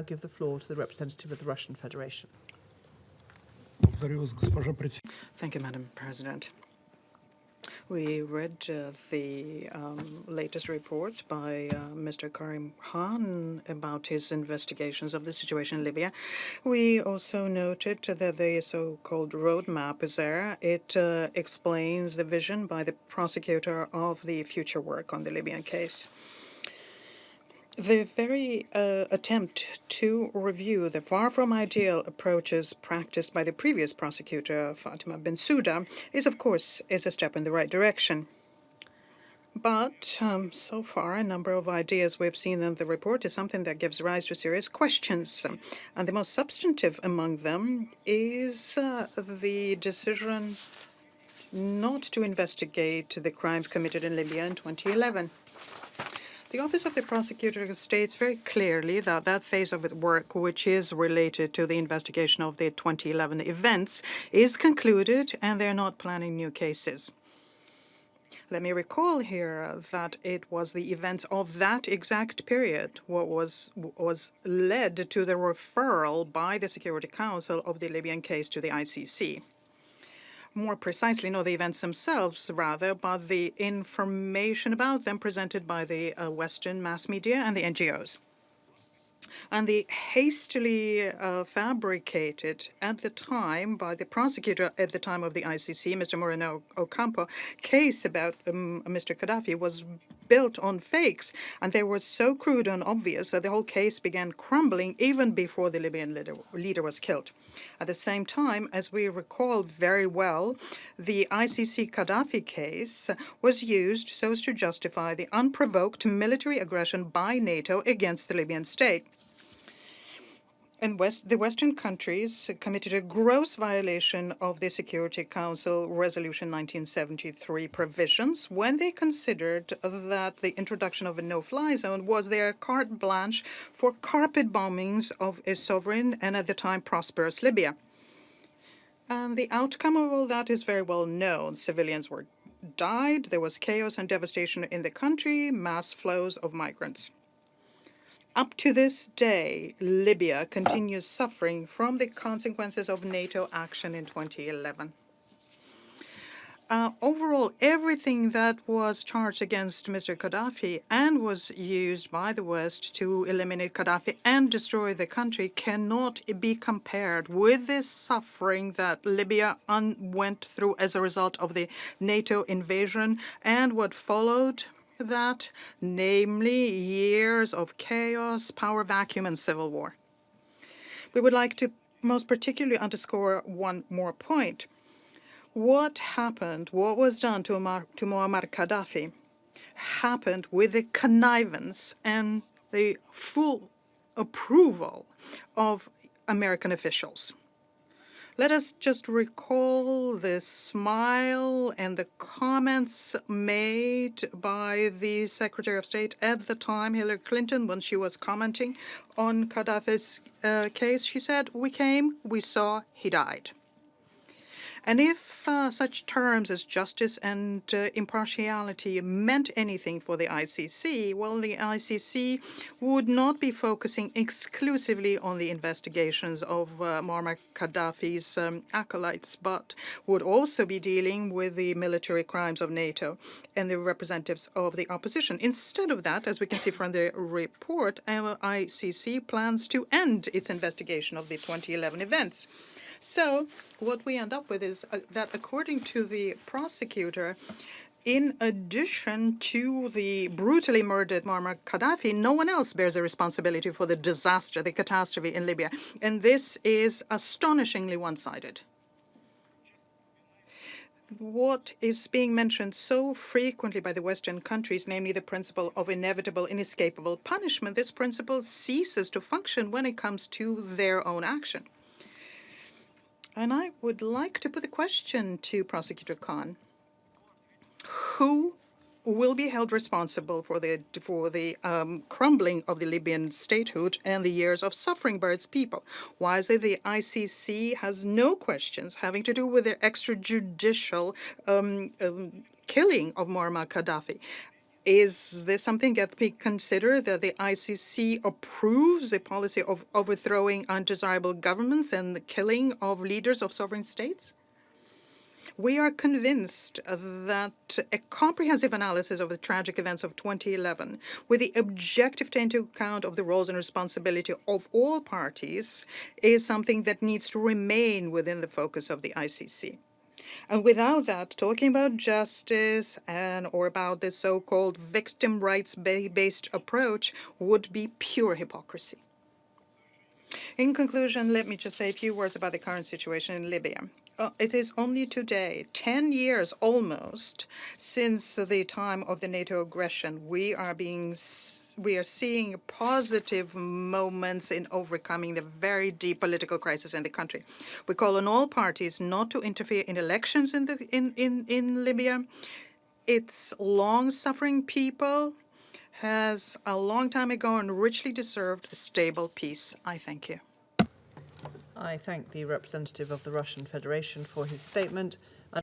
now give the floor to the representative of the Russian Federation. Thank you, Madam President. We read the latest report by Mr. Karim Khan about his investigations of the situation in Libya. We also noted that the so-called roadmap is there. It explains the vision by the prosecutor of the future work on the Libyan case. The very attempt to review the far from ideal approaches practiced by the previous prosecutor, Fatima Bensouda, is, of course, a step in the right direction. But so far, a number of ideas we've seen in the report is something that gives rise to serious questions. And the most substantive among them is the decision not to investigate the crimes committed in Libya in 2011. The Office of the Prosecutor states very clearly that that phase of work, which is related to the investigation of the 2011 events, is concluded and they're not planning new cases. Let me recall here that it was the events of that exact period what was led to the referral by the Security Council of the Libyan case to the ICC. More precisely, not the events themselves, rather, but the information about them presented by the Western mass media and the NGOs. And the hastily fabricated at the time by the prosecutor at the time of the ICC, Mr. Moreno Ocampo, case about Mr. Gaddafi was built on fakes, and they were so crude and obvious that the whole case began crumbling even before the Libyan leader was killed. At the same time, as we recall very well, the ICC Gaddafi case was used so as to justify the unprovoked military aggression by NATO against the Libyan state. And the Western countries committed a gross violation of the Security Council Resolution 1973 provisions when they considered that the introduction of a no-fly zone was their carte blanche for carpet bombings of a sovereign and at the time prosperous Libya. And the outcome of all that is very well known. Civilians died, there was chaos and devastation in the country, mass flows of migrants. Up to this day, Libya continues suffering from the consequences of NATO action in 2011. Overall, everything that was charged against Mr. Gaddafi and was used by the West to eliminate Gaddafi and destroy the country cannot be compared with the suffering that Libya went through as a result of the NATO invasion and what followed that, namely years of chaos, power vacuum, and civil war. We would like to most particularly underscore one more point. What happened, what was done to Muammar Gaddafi happened with the connivance and the full approval of American officials. Let us just recall the smile and the comments made by the Secretary of State at the time, Hillary Clinton, when she was commenting on Gaddafi's case. She said, "We came, we saw, he died." And if such terms as justice and impartiality meant anything for the ICC, well, the ICC would not be focusing exclusively on the investigations of Muammar Gaddafi's acolytes, but would also be dealing with the military crimes of NATO and the representatives of the opposition. Instead of that, as we can see from the report, ICC plans to end its investigation of the 2011 events. So what we end up with is that according to the prosecutor, in addition to the brutally murdered Muammar Gaddafi, no one else bears a responsibility for the disaster, the catastrophe in Libya. And this is astonishingly one-sided. What is being mentioned so frequently by the Western countries, namely the principle of inevitable, inescapable punishment, this principle ceases to function when it comes to their own action. And I would like to put the question to Prosecutor Khan. Who will be held responsible for the crumbling of the Libyan statehood and the years of suffering by its people? Why is it the ICC has no questions having to do with the extrajudicial killing of Muammar Gaddafi? Is this something that we consider, that the ICC approves a policy of overthrowing undesirable governments and the killing of leaders of sovereign states? We are convinced that a comprehensive analysis of the tragic events of 2011, with the objective take into account of the roles and responsibility of all parties, is something that needs to remain within the focus of the ICC. And without that, talking about justice or about this so-called victim rights-based approach would be pure hypocrisy. In conclusion, let me just say a few words about the current situation in Libya. It is only today, 10 years almost, since the time of the NATO aggression, we are seeing positive moments in overcoming the very deep political crisis in the country. We call on all parties not to interfere in elections in Libya. Its long-suffering people has a long time ago and richly deserved a stable peace. I thank you. I thank the representative of the Russian Federation for his statement.